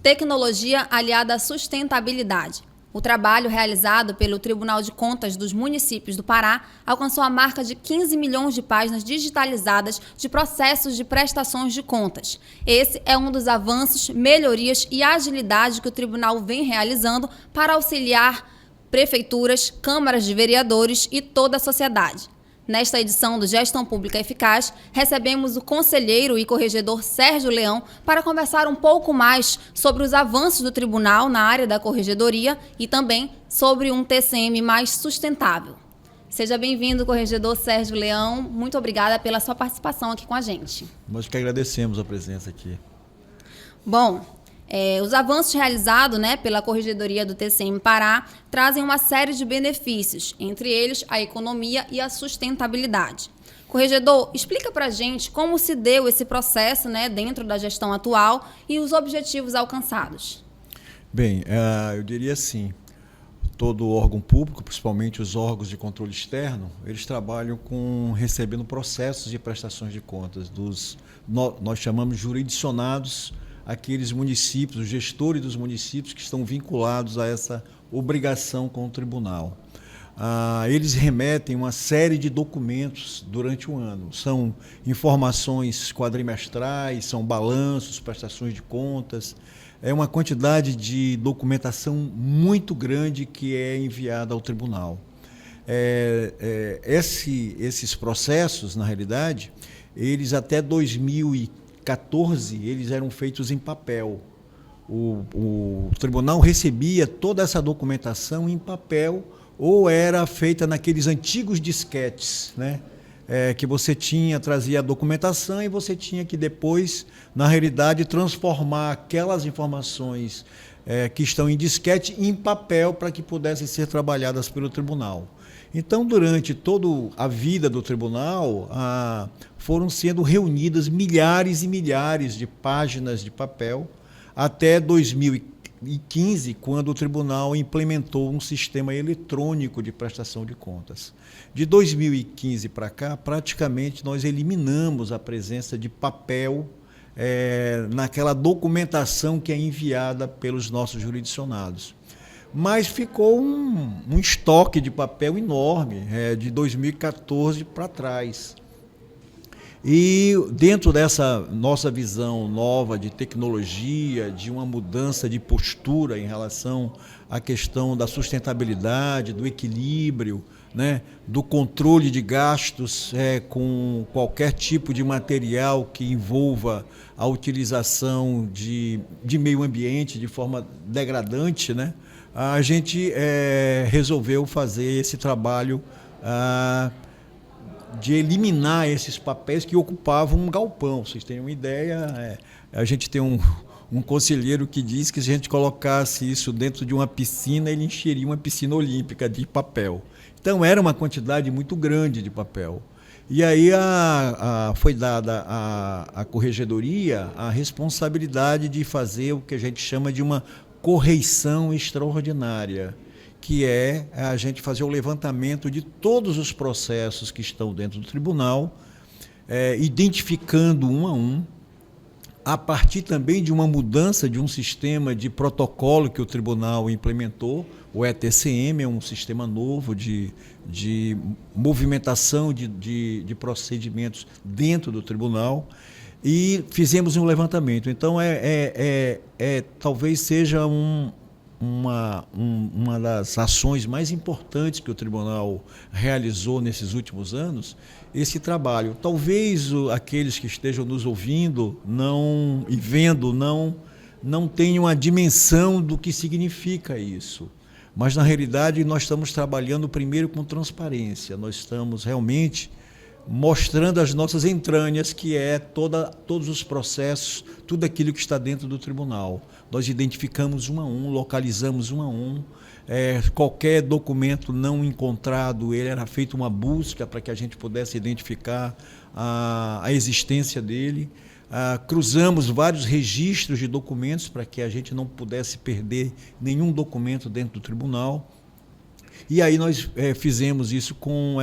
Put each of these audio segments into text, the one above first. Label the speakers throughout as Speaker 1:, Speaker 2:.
Speaker 1: Tecnologia aliada à sustentabilidade. O trabalho realizado pelo Tribunal de Contas dos Municípios do Pará alcançou a marca de 15 milhões de páginas digitalizadas de processos de prestações de contas. Esse é um dos avanços, melhorias e agilidade que o tribunal vem realizando para auxiliar prefeituras, câmaras de vereadores e toda a sociedade. Nesta edição do Gestão Pública Eficaz, recebemos o conselheiro e corregedor Sérgio Leão para conversar um pouco mais sobre os avanços do tribunal na área da corregedoria e também sobre um TCM mais sustentável. Seja bem-vindo, corregedor Sérgio Leão. Muito obrigada pela sua participação aqui com a gente.
Speaker 2: Nós que agradecemos a presença aqui.
Speaker 1: Bom, os avanços realizados pela Corregedoria do TCM Pará trazem uma série de benefícios, entre eles a economia e a sustentabilidade. Corregedor, explica para a gente como se deu esse processo dentro da gestão atual e os objetivos alcançados.
Speaker 2: Bem, eu diria assim, todo órgão público, principalmente os órgãos de controle externo, eles trabalham recebendo processos de prestações de contas nós chamamos jurisdicionados, aqueles municípios, os gestores dos municípios que estão vinculados a essa obrigação com o tribunal. Eles remetem uma série de documentos durante o ano. São informações quadrimestrais, são balanços, prestações de contas. É uma quantidade de documentação muito grande que é enviada ao tribunal. Esses processos, na realidade, eles até 2014, eles eram feitos em papel. O tribunal recebia toda essa documentação em papel ou era feita naqueles antigos disquetes, que você trazia a documentação e você tinha que depois, na realidade, transformar aquelas informações que estão em disquete em papel para que pudessem ser trabalhadas pelo tribunal. Então, durante toda a vida do tribunal, foram sendo reunidas milhares e milhares de páginas de papel até 2015, quando o tribunal implementou um sistema eletrônico de prestação de contas. De 2015 para cá, praticamente nós eliminamos a presença de papel naquela documentação que é enviada pelos nossos jurisdicionados. Mas ficou um estoque de papel enorme de 2014 para trás. E dentro dessa nossa visão nova de tecnologia, de uma mudança de postura em relação à questão da sustentabilidade, do equilíbrio, do controle de gastos com qualquer tipo de material que envolva a utilização de meio ambiente de forma degradante, a gente resolveu fazer esse trabalho de eliminar esses papéis que ocupavam um galpão. Vocês têm uma ideia, a gente tem um conselheiro que diz que se a gente colocasse isso dentro de uma piscina, ele encheria uma piscina olímpica de papel. Então era uma quantidade muito grande de papel. E aí foi dada à corregedoria a responsabilidade de fazer o que a gente chama de uma correição extraordinária, que é a gente fazer o levantamento de todos os processos que estão dentro do tribunal, identificando um a um, a partir também de uma mudança de um sistema de protocolo que o tribunal implementou. O ETCM é um sistema novo de movimentação de procedimentos dentro do tribunal, e fizemos um levantamento. Então, talvez seja uma das ações mais importantes que o tribunal realizou nesses últimos anos, esse trabalho. Talvez aqueles que estejam nos ouvindo e vendo não tenham a dimensão do que significa isso. Mas, na realidade, nós estamos trabalhando primeiro com transparência. Nós estamos realmente mostrando as nossas entranhas, que é todos os processos, tudo aquilo que está dentro do tribunal. Nós identificamos um a um, localizamos um a um. Qualquer documento não encontrado, era feita uma busca para que a gente pudesse identificar a existência dele. Cruzamos vários registros de documentos para que a gente não pudesse perder nenhum documento dentro do tribunal. E aí nós fizemos isso com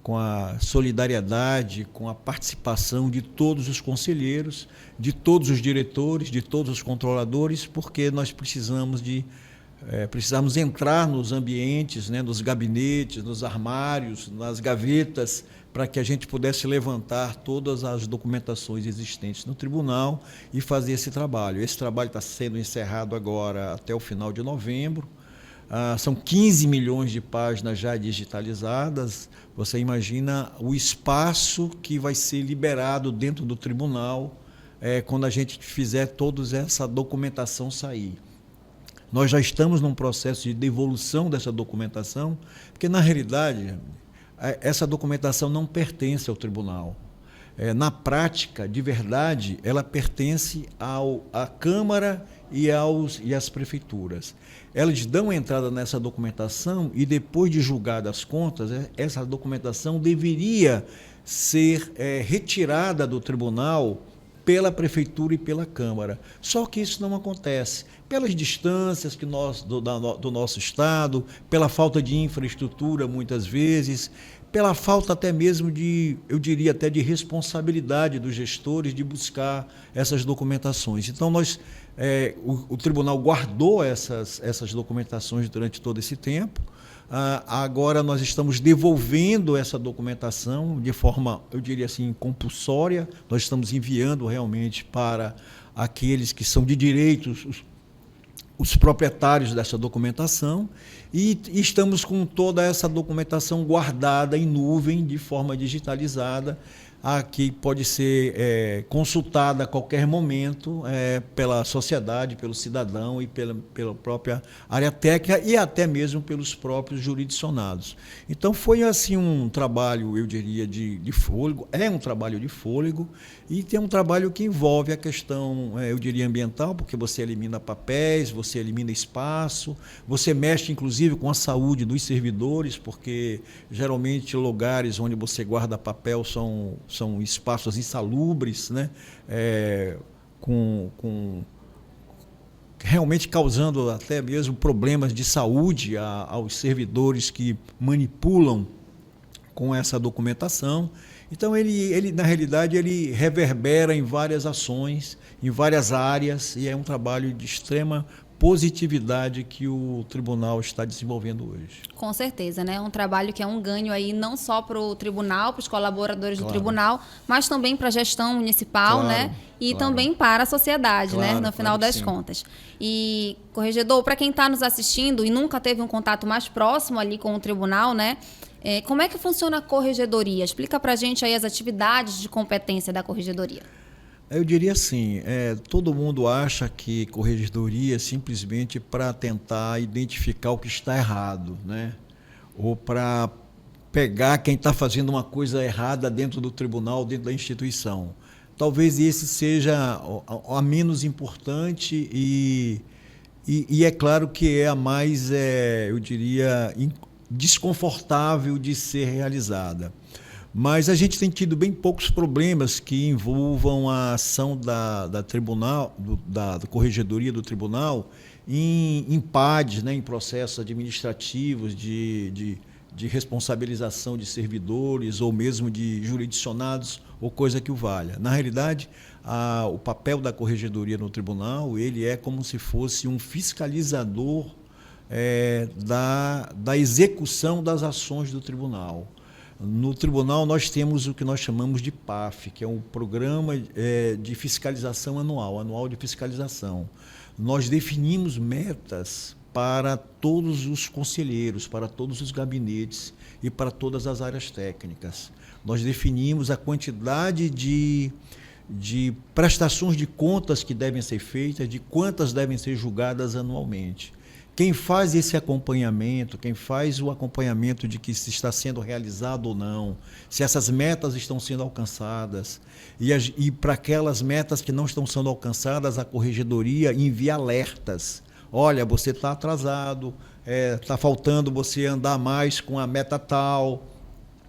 Speaker 2: com a solidariedade, com a participação de todos os conselheiros, de todos os diretores, de todos os controladores, porque nós precisamos entrar nos ambientes, né, nos gabinetes, nos armários, nas gavetas, para que a gente pudesse levantar todas as documentações existentes no tribunal e fazer esse trabalho. Esse trabalho está sendo encerrado agora até o final de novembro. São 15 milhões de páginas já digitalizadas. Você imagina o espaço que vai ser liberado dentro do tribunal quando a gente fizer toda essa documentação sair. Nós já estamos num processo de devolução dessa documentação, porque, na realidade, essa documentação não pertence ao tribunal. Na prática, de verdade, ela pertence à Câmara e às prefeituras. Elas dão entrada nessa documentação e, depois de julgadas as contas, essa documentação deveria ser retirada do tribunal pela prefeitura e pela Câmara. Só que isso não acontece, pelas distâncias do nosso estado, pela falta de infraestrutura, muitas vezes, pela falta até mesmo eu diria até de responsabilidade dos gestores de buscar essas documentações. Então, o tribunal guardou essas documentações durante todo esse tempo. Agora nós estamos devolvendo essa documentação de forma, eu diria assim, compulsória. Nós estamos enviando realmente para aqueles que são de direitos, os proprietários dessa documentação, e estamos com toda essa documentação guardada em nuvem, de forma digitalizada, que pode ser consultada a qualquer momento pela sociedade, pelo cidadão e pela própria área técnica e até mesmo pelos próprios jurisdicionados. Então, foi assim um trabalho, eu diria, de fôlego, é um trabalho de fôlego, e tem um trabalho que envolve a questão, eu diria, ambiental, porque você elimina papéis, você elimina espaço, você mexe, inclusive, com a saúde dos servidores, porque, geralmente, lugares onde você guarda papel são espaços insalubres, né? Realmente causando até mesmo problemas de saúde aos servidores que manipulam com essa documentação. Então, ele na realidade, ele reverbera em várias ações, em várias áreas, e é um trabalho de extrema positividade que o tribunal está desenvolvendo hoje.
Speaker 1: Com certeza, né? Um trabalho que é um ganho aí não só para o tribunal, para os colaboradores do tribunal, mas também para a gestão municipal, né? E também para a sociedade, né? No final das contas. E, corregedor, para quem está nos assistindo e nunca teve um contato mais próximo ali com o tribunal, né? Como é que funciona a corregedoria? Explica para a gente aí as atividades de competência da corregedoria.
Speaker 2: Eu diria assim, todo mundo acha que corregedoria é simplesmente para tentar identificar o que está errado, né? Ou para pegar quem está fazendo uma coisa errada dentro do tribunal, dentro da instituição. Talvez esse seja a menos importante e é claro que é a mais, eu diria, desconfortável de ser realizada. Mas a gente tem tido bem poucos problemas que envolvam a ação da tribunal, da corregedoria do tribunal em PADs, né, em processos administrativos de responsabilização de servidores ou mesmo de jurisdicionados ou coisa que o valha. Na realidade, o papel da corregedoria no tribunal, ele é como se fosse um fiscalizador da execução das ações do tribunal. No tribunal, nós temos o que nós chamamos de PAF, que é um programa de fiscalização anual de fiscalização. Nós definimos metas para todos os conselheiros, para todos os gabinetes e para todas as áreas técnicas. Nós definimos a quantidade de prestações de contas que devem ser feitas, de quantas devem ser julgadas anualmente. Quem faz esse acompanhamento, quem faz o acompanhamento de que se está sendo realizado ou não, se essas metas estão sendo alcançadas, e para aquelas metas que não estão sendo alcançadas, a corregedoria envia alertas. Olha, você está atrasado, está faltando você andar mais com a meta tal.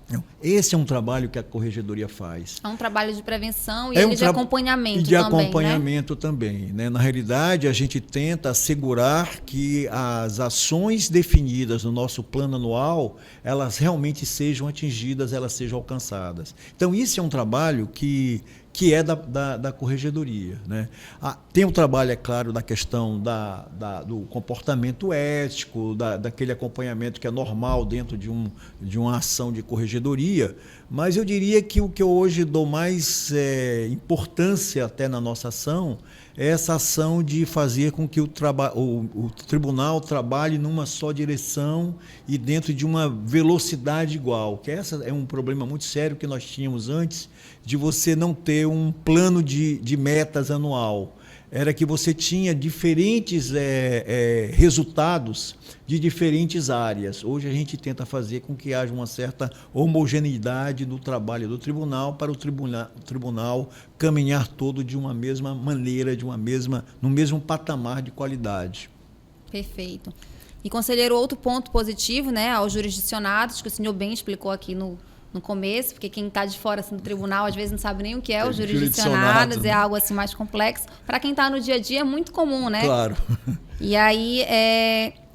Speaker 2: Não, esse é um trabalho que a Corregedoria faz.
Speaker 1: É um trabalho de prevenção e de acompanhamento
Speaker 2: também.
Speaker 1: E de
Speaker 2: acompanhamento também, né? Na realidade, a gente tenta assegurar que as ações definidas no nosso plano anual, elas realmente sejam atingidas, elas sejam alcançadas. Então, isso é um trabalho que é da Corregedoria, né? Tem um trabalho, é claro, da questão do comportamento ético, daquele acompanhamento que é normal dentro de uma ação de corregedoria, mas eu diria que o que eu hoje dou mais importância até na nossa ação é essa ação de fazer com que o tribunal trabalhe numa só direção e dentro de uma velocidade igual, que essa é um problema muito sério que nós tínhamos antes, de você não ter um plano de metas anual. Era que você tinha diferentes resultados de diferentes áreas. Hoje a gente tenta fazer com que haja uma certa homogeneidade no trabalho do tribunal para o tribunal caminhar todo de uma mesma maneira, no mesmo patamar de qualidade.
Speaker 1: Perfeito. E, conselheiro, outro ponto positivo, né, aos jurisdicionados, que o senhor bem explicou aqui no começo, porque quem está de fora assim, do tribunal às vezes não sabe nem o que é os jurisdicionados, é algo assim mais complexo. Para quem está no dia a dia é muito comum, né?
Speaker 2: Claro.
Speaker 1: E aí,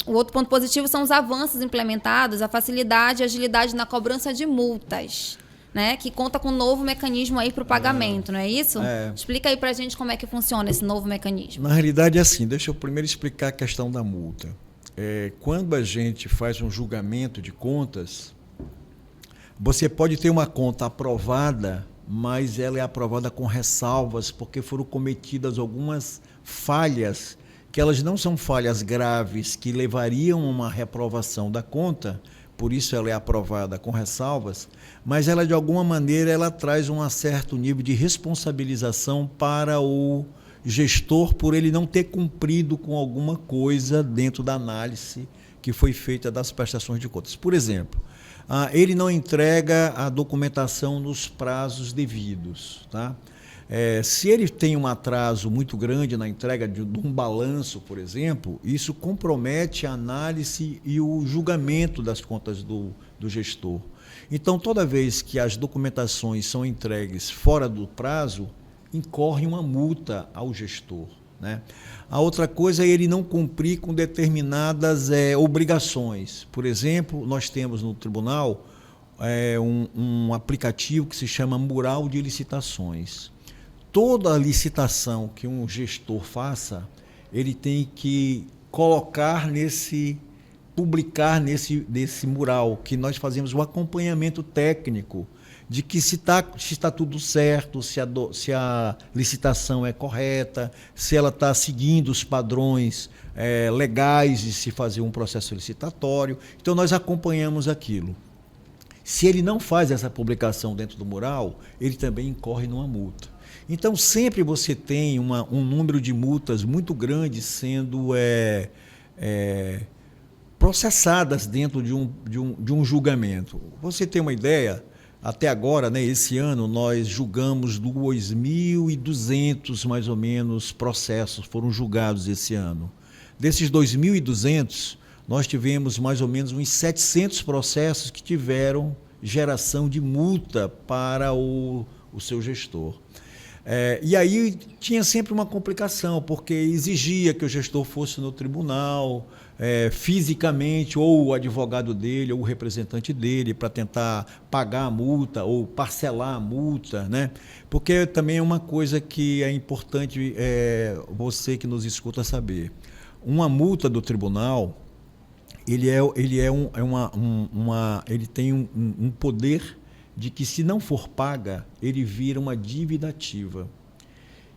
Speaker 1: o outro ponto positivo são os avanços implementados, a facilidade e agilidade na cobrança de multas, né? Que conta com um novo mecanismo aí para o pagamento, não é isso? Explica aí para a gente como é que funciona esse novo mecanismo.
Speaker 2: Na realidade é assim, deixa eu primeiro explicar a questão da multa. Quando a gente faz um julgamento de contas, você pode ter uma conta aprovada, mas ela é aprovada com ressalvas, porque foram cometidas algumas falhas, que elas não são falhas graves, que levariam a uma reprovação da conta, por isso ela é aprovada com ressalvas, mas ela, de alguma maneira, ela traz um certo nível de responsabilização para o gestor, por ele não ter cumprido com alguma coisa dentro da análise que foi feita das prestações de contas. Por exemplo, ele não entrega a documentação nos prazos devidos, tá? Se ele tem um atraso muito grande na entrega de um balanço, por exemplo, isso compromete a análise e o julgamento das contas do gestor. Então, toda vez que as documentações são entregues fora do prazo, incorre uma multa ao gestor, né? A outra coisa é ele não cumprir com determinadas obrigações. Por exemplo, nós temos no tribunal um aplicativo que se chama Mural de Licitações. Toda licitação que um gestor faça, ele tem que publicar nesse mural, que nós fazemos o acompanhamento técnico de que se está tudo certo, se a licitação é correta, se ela está seguindo os padrões legais de se fazer um processo licitatório. Então, nós acompanhamos aquilo. Se ele não faz essa publicação dentro do mural, ele também incorre numa multa. Então, sempre você tem um número de multas muito grande sendo processadas dentro de um julgamento. Você tem uma ideia? Até agora, né, esse ano, nós julgamos 2.200, mais ou menos, processos foram julgados esse ano. Desses 2.200, nós tivemos mais ou menos uns 700 processos que tiveram geração de multa para o seu gestor. E aí tinha sempre uma complicação, porque exigia que o gestor fosse no tribunal, fisicamente, ou o advogado dele, ou o representante dele, para tentar pagar a multa ou parcelar a multa, né? Porque também é uma coisa que é importante você que nos escuta saber. Uma multa do tribunal, ele tem um poder de que, se não for paga, ele vira uma dívida ativa.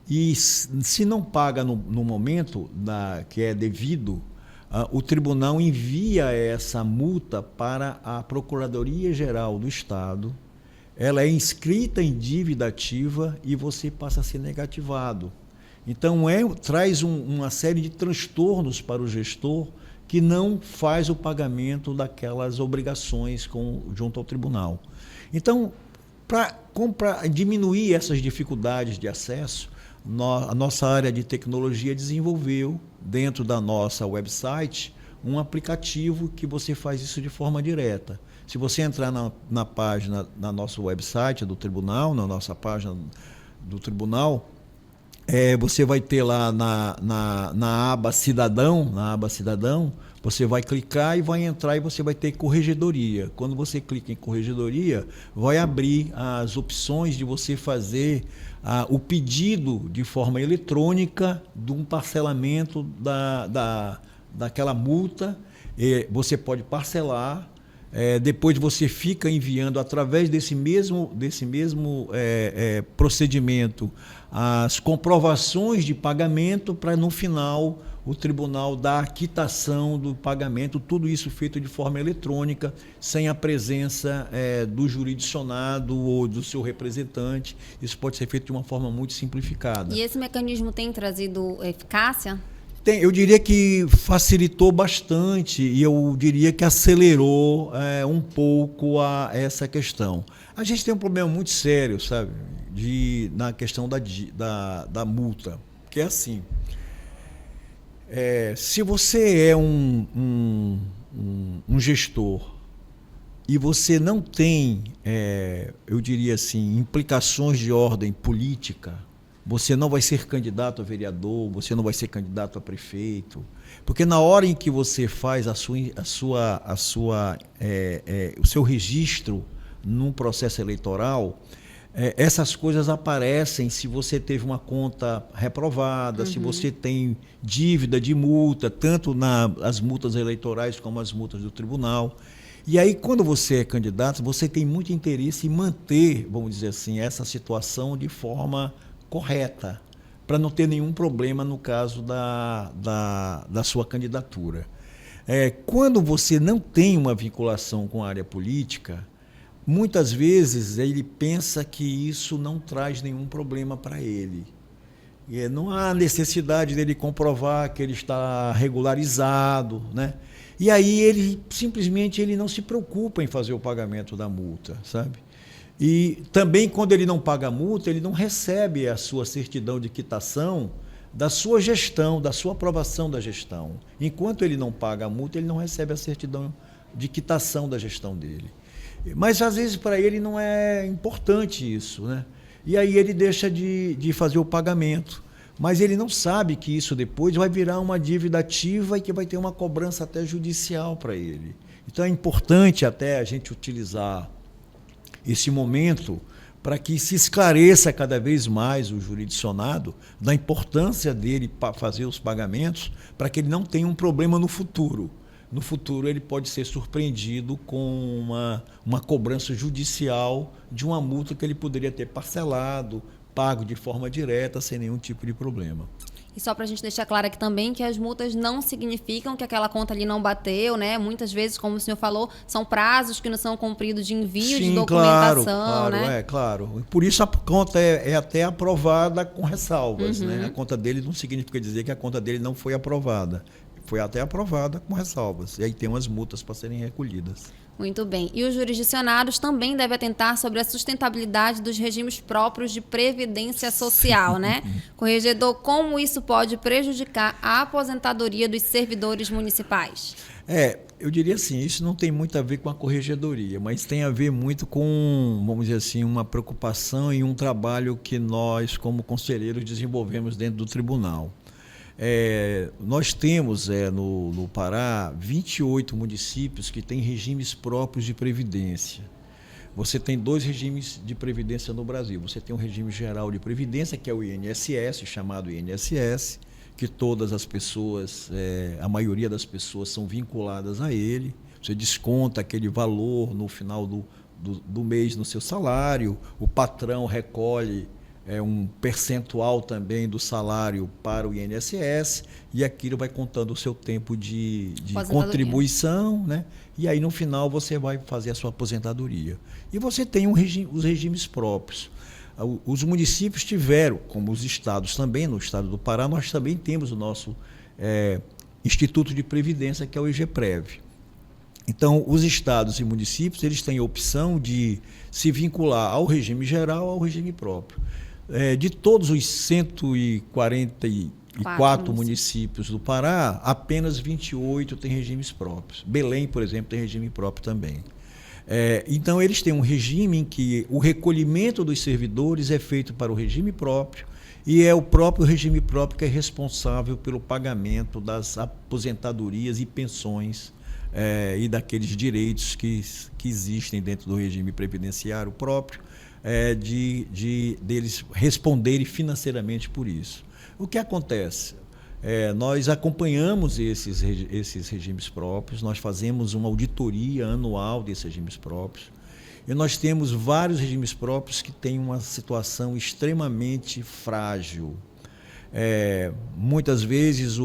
Speaker 2: E se não paga no momento que é devido, o tribunal envia essa multa para a Procuradoria-Geral do Estado, ela é inscrita em dívida ativa e você passa a ser negativado. Então, traz uma série de transtornos para o gestor que não faz o pagamento daquelas obrigações junto ao tribunal. Então, para diminuir essas dificuldades de acesso, a nossa área de tecnologia desenvolveu, dentro da nossa website, um aplicativo que você faz isso de forma direta. Se você entrar na página, na nosso website do tribunal, na nossa página do tribunal, você vai ter lá na aba Cidadão, você vai clicar e vai entrar e você vai ter Corregedoria. Quando você clica em Corregedoria, vai abrir as opções de você fazer o pedido de forma eletrônica de um parcelamento daquela multa. Você pode parcelar. Depois você fica enviando através desse mesmo procedimento as comprovações de pagamento para no final o tribunal dar a quitação do pagamento, tudo isso feito de forma eletrônica, sem a presença do jurisdicionado ou do seu representante. Isso pode ser feito de uma forma muito simplificada.
Speaker 1: E esse mecanismo tem trazido eficácia?
Speaker 2: Eu diria que facilitou bastante e eu diria que acelerou um pouco essa questão. A gente tem um problema muito sério, sabe, na questão da multa, que é assim, se você é um gestor e você não tem, eu diria assim, implicações de ordem política, você não vai ser candidato a vereador, você não vai ser candidato a prefeito, porque na hora em que você faz o seu registro num processo eleitoral, essas coisas aparecem se você teve uma conta reprovada, se você tem dívida de multa, tanto as multas eleitorais como as multas do tribunal. E aí, quando você é candidato, você tem muito interesse em manter, vamos dizer assim, essa situação de forma correta, para não ter nenhum problema no caso da sua candidatura. Quando você não tem uma vinculação com a área política, muitas vezes ele pensa que isso não traz nenhum problema para ele. Não há necessidade dele comprovar que ele está regularizado, né? E aí ele simplesmente não se preocupa em fazer o pagamento da multa, sabe? E também, quando ele não paga a multa, ele não recebe a sua certidão de quitação da sua gestão, da sua aprovação da gestão. Enquanto ele não paga a multa, ele não recebe a certidão de quitação da gestão dele. Mas, às vezes, para ele não é importante isso, né? E aí ele deixa de fazer o pagamento. Mas ele não sabe que isso depois vai virar uma dívida ativa e que vai ter uma cobrança até judicial para ele. Então, é importante até a gente utilizar esse momento para que se esclareça cada vez mais o jurisdicionado da importância dele para fazer os pagamentos, para que ele não tenha um problema no futuro. No futuro ele pode ser surpreendido com uma cobrança judicial de uma multa que ele poderia ter parcelado, pago de forma direta, sem nenhum tipo de problema.
Speaker 1: E só para a gente deixar claro aqui também que as multas não significam que aquela conta ali não bateu, né? Muitas vezes, como o senhor falou, são prazos que não são cumpridos de envio de documentação,
Speaker 2: claro,
Speaker 1: né?
Speaker 2: Claro. Por isso a conta é até aprovada com ressalvas, né? A conta dele não significa dizer que a conta dele não foi aprovada. Foi até aprovada com ressalvas. E aí tem umas multas para serem recolhidas.
Speaker 1: Muito bem. E os jurisdicionados também devem atentar sobre a sustentabilidade dos regimes próprios de previdência social, né? Corregedor, como isso pode prejudicar a aposentadoria dos servidores municipais?
Speaker 2: Eu diria assim, isso não tem muito a ver com a corregedoria, mas tem a ver muito com, vamos dizer assim, uma preocupação e um trabalho que nós, como conselheiros, desenvolvemos dentro do tribunal. Nós temos no Pará 28 municípios que têm regimes próprios de previdência. Você tem 2 regimes de previdência no Brasil. Você tem um regime geral de previdência, que é o INSS, chamado INSS, que todas as pessoas, a maioria das pessoas são vinculadas a ele. Você desconta aquele valor no final do mês no seu salário, o patrão recolhe um percentual também do salário para o INSS e aquilo vai contando o seu tempo de contribuição, né? E aí no final você vai fazer a sua aposentadoria. E você tem os regimes próprios. Os municípios tiveram, como os estados também, no estado do Pará, nós também temos o nosso Instituto de Previdência, que é o IGPREV. Então, os estados e municípios eles têm a opção de se vincular ao regime geral ou ao regime próprio. De todos os 144 municípios do Pará, apenas 28 têm regimes próprios. Belém, por exemplo, tem regime próprio também. Então, eles têm um regime em que o recolhimento dos servidores é feito para o regime próprio, e é o próprio regime próprio que é responsável pelo pagamento das aposentadorias e pensões e daqueles direitos que existem dentro do regime previdenciário próprio, deles responderem financeiramente por isso. O que acontece? Nós acompanhamos esses regimes próprios, nós fazemos uma auditoria anual desses regimes próprios, e nós temos vários regimes próprios que têm uma situação extremamente frágil. Muitas vezes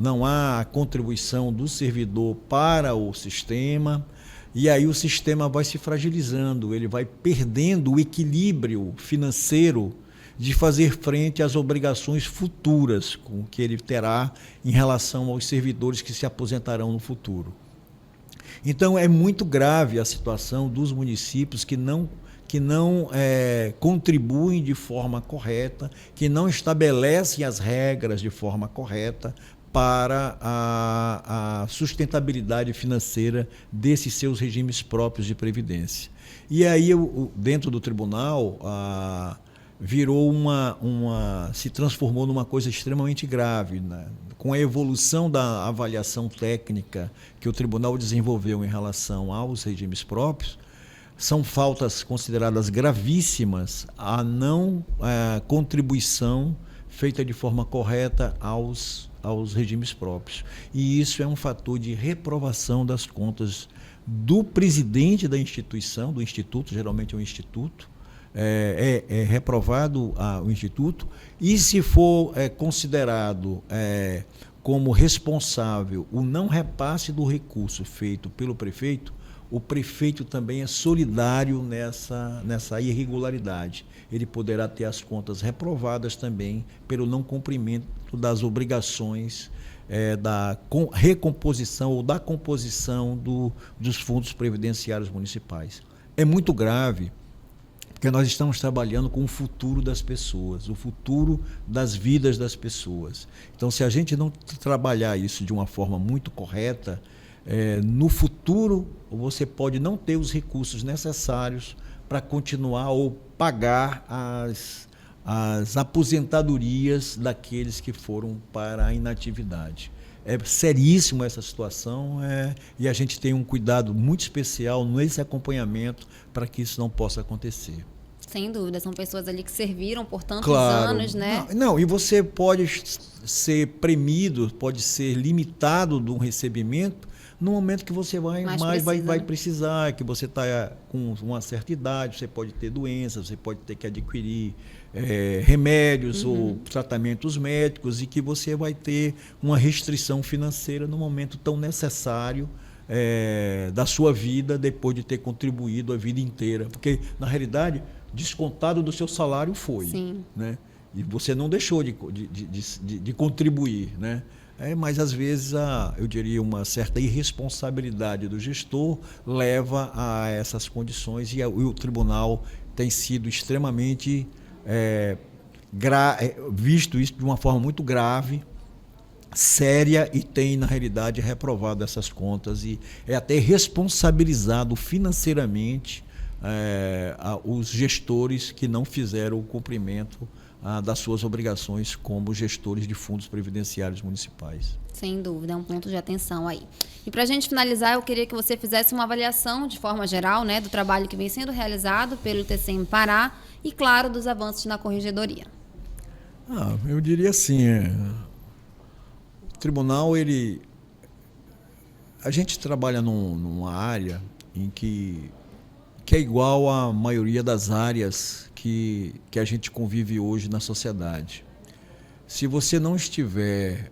Speaker 2: não há a contribuição do servidor para o sistema, e aí o sistema vai se fragilizando, ele vai perdendo o equilíbrio financeiro de fazer frente às obrigações futuras com que ele terá em relação aos servidores que se aposentarão no futuro. Então, é muito grave a situação dos municípios que não contribuem de forma correta, que não estabelecem as regras de forma correta para a sustentabilidade financeira desses seus regimes próprios de previdência. E aí, dentro do tribunal, se transformou numa coisa extremamente grave, né? Com a evolução da avaliação técnica que o tribunal desenvolveu em relação aos regimes próprios, são faltas consideradas gravíssimas a não contribuição feita de forma correta aos regimes próprios. E isso é um fator de reprovação das contas do presidente da instituição, do instituto, geralmente é um instituto, é reprovado o Instituto, e se for considerado como responsável o não repasse do recurso feito pelo prefeito, o prefeito também é solidário nessa irregularidade. Ele poderá ter as contas reprovadas também pelo não cumprimento das obrigações da recomposição ou da composição dos fundos previdenciários municipais. É muito grave, porque nós estamos trabalhando com o futuro das pessoas, o futuro das vidas das pessoas. Então, se a gente não trabalhar isso de uma forma muito correta, no futuro você pode não ter os recursos necessários para continuar ou pagar as aposentadorias daqueles que foram para a inatividade. É seríssimo essa situação, e a gente tem um cuidado muito especial nesse acompanhamento para que isso não possa acontecer.
Speaker 1: Sem dúvida, são pessoas ali que serviram por tantos
Speaker 2: Claro,
Speaker 1: anos, né?
Speaker 2: Não, e você pode ser premido, pode ser limitado de um recebimento no momento que você vai precisar, que você está com uma certa idade, você pode ter doenças, você pode ter que adquirir remédios ou tratamentos médicos, e que você vai ter uma restrição financeira no momento tão necessário da sua vida, depois de ter contribuído a vida inteira. Porque, na realidade, descontado do seu salário foi.
Speaker 1: Sim.
Speaker 2: Né? E você não deixou de contribuir, né? Mas, às vezes, eu diria, uma certa irresponsabilidade do gestor leva a essas condições, e o tribunal tem sido extremamente visto isso de uma forma muito grave, séria, e tem, na realidade, reprovado essas contas e até responsabilizado financeiramente os gestores que não fizeram o cumprimento das suas obrigações como gestores de fundos previdenciários municipais.
Speaker 1: Sem dúvida, é um ponto de atenção aí. E para a gente finalizar, eu queria que você fizesse uma avaliação de forma geral, né, do trabalho que vem sendo realizado pelo TCM Pará e, claro, dos avanços na corregedoria.
Speaker 2: Eu diria assim, o tribunal, a gente trabalha numa área em que é igual à maioria das áreas que a gente convive hoje na sociedade. Se você não estiver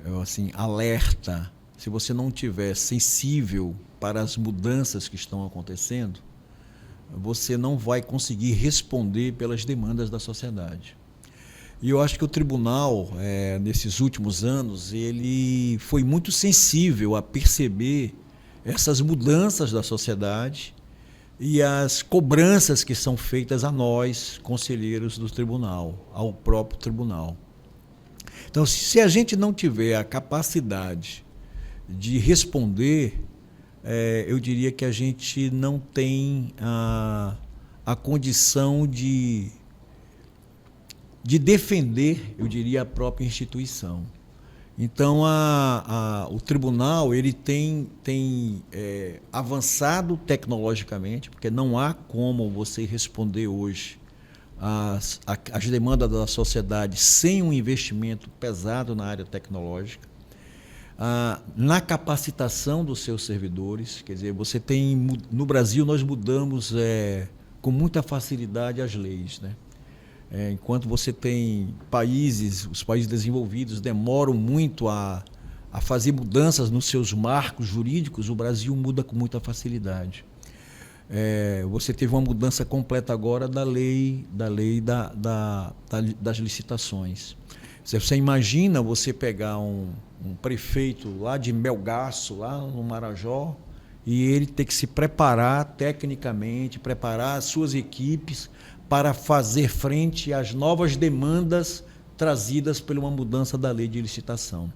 Speaker 2: alerta, se você não estiver sensível para as mudanças que estão acontecendo, você não vai conseguir responder pelas demandas da sociedade. E eu acho que o tribunal, nesses últimos anos, ele foi muito sensível a perceber essas mudanças da sociedade e as cobranças que são feitas a nós, conselheiros do tribunal, ao próprio tribunal. Então, se a gente não tiver a capacidade de responder eu diria que a gente não tem a condição de defender, eu diria, a própria instituição. Então, o tribunal ele tem avançado tecnologicamente, porque não há como você responder hoje às demandas da sociedade sem um investimento pesado na área tecnológica. Na capacitação dos seus servidores, quer dizer, você tem, no Brasil nós mudamos com muita facilidade as leis, né? Enquanto você tem os países desenvolvidos demoram muito a fazer mudanças nos seus marcos jurídicos, o Brasil muda com muita facilidade. Você teve uma mudança completa agora da lei das licitações. Você imagina você pegar um prefeito lá de Melgaço, lá no Marajó, e ele ter que se preparar tecnicamente, preparar as suas equipes para fazer frente às novas demandas trazidas por uma mudança da lei de licitação.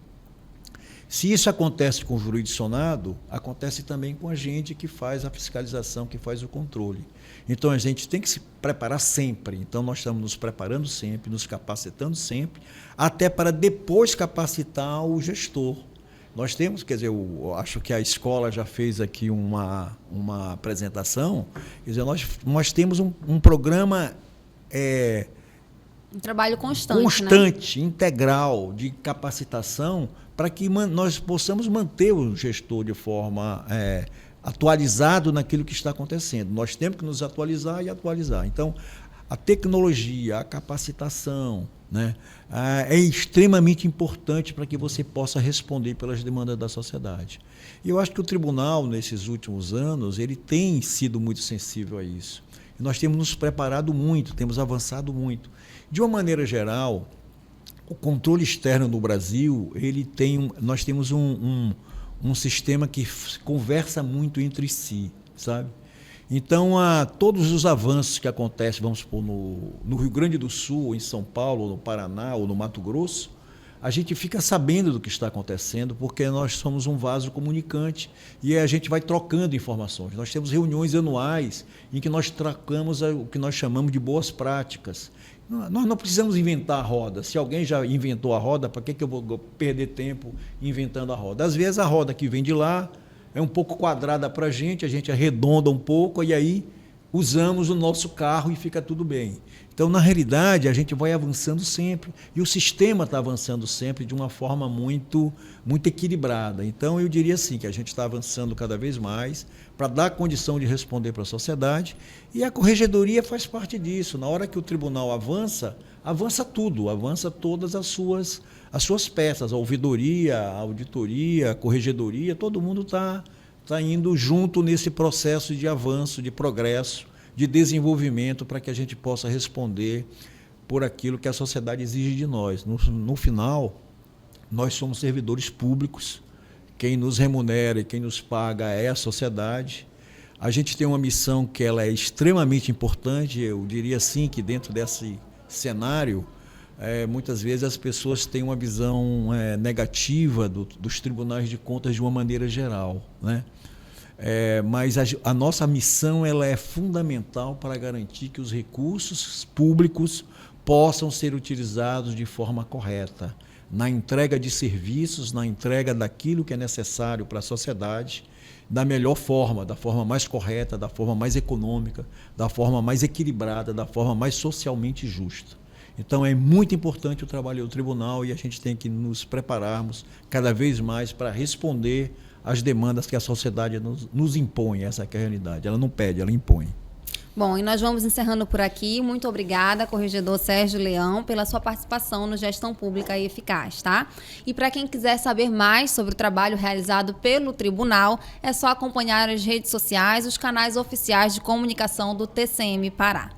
Speaker 2: Se isso acontece com o jurisdicionado, acontece também com a gente que faz a fiscalização, que faz o controle. Então, a gente tem que se preparar sempre. Então, nós estamos nos preparando sempre, nos capacitando sempre, até para depois capacitar o gestor. Nós temos, quer dizer, eu acho que a escola já fez aqui uma apresentação, quer dizer, nós temos um programa
Speaker 1: um trabalho constante, né?
Speaker 2: Integral, de capacitação, para que nós possamos manter o gestor de forma atualizado naquilo que está acontecendo. Nós temos que nos atualizar e atualizar. Então, a tecnologia, a capacitação, né, é extremamente importante para que você possa responder pelas demandas da sociedade. E eu acho que o tribunal, nesses últimos anos, ele tem sido muito sensível a isso. E nós temos nos preparado muito, temos avançado muito. De uma maneira geral, o controle externo no Brasil, nós temos um sistema que conversa muito entre si, sabe? Então, todos os avanços que acontecem, vamos supor, no Rio Grande do Sul, em São Paulo, no Paraná ou no Mato Grosso, a gente fica sabendo do que está acontecendo, porque nós somos um vaso comunicante e a gente vai trocando informações. Nós temos reuniões anuais em que nós trocamos o que nós chamamos de boas práticas. Nós não precisamos inventar a roda. Se alguém já inventou a roda, para que eu vou perder tempo inventando a roda? Às vezes a roda que vem de lá é um pouco quadrada para a gente arredonda um pouco e aí usamos o nosso carro e fica tudo bem. Então, na realidade, a gente vai avançando sempre e o sistema está avançando sempre de uma forma muito, muito equilibrada. Então, eu diria assim, que a gente está avançando cada vez mais para dar condição de responder para a sociedade e a corregedoria faz parte disso. Na hora que o tribunal avança, avança tudo, avança todas as suas peças, a ouvidoria, a auditoria, a corregedoria, todo mundo está indo junto nesse processo de avanço, de progresso, de desenvolvimento para que a gente possa responder por aquilo que a sociedade exige de nós. No final, nós somos servidores públicos, quem nos remunera e quem nos paga é a sociedade. A gente tem uma missão que ela é extremamente importante, eu diria assim que dentro desse cenário, muitas vezes as pessoas têm uma visão negativa dos tribunais de contas de uma maneira geral, né? Mas a nossa missão ela é fundamental para garantir que os recursos públicos possam ser utilizados de forma correta, na entrega de serviços, na entrega daquilo que é necessário para a sociedade, da melhor forma, da forma mais correta, da forma mais econômica, da forma mais equilibrada, da forma mais socialmente justa. Então, é muito importante o trabalho do tribunal e a gente tem que nos prepararmos cada vez mais para responder às demandas que a sociedade nos impõe. Essa é a realidade. Ela não pede, ela impõe.
Speaker 1: Bom, e nós vamos encerrando por aqui. Muito obrigada, corregedor Sérgio Leão, pela sua participação no Gestão Pública e Eficaz, tá? E para quem quiser saber mais sobre o trabalho realizado pelo tribunal, é só acompanhar as redes sociais, os canais oficiais de comunicação do TCM Pará.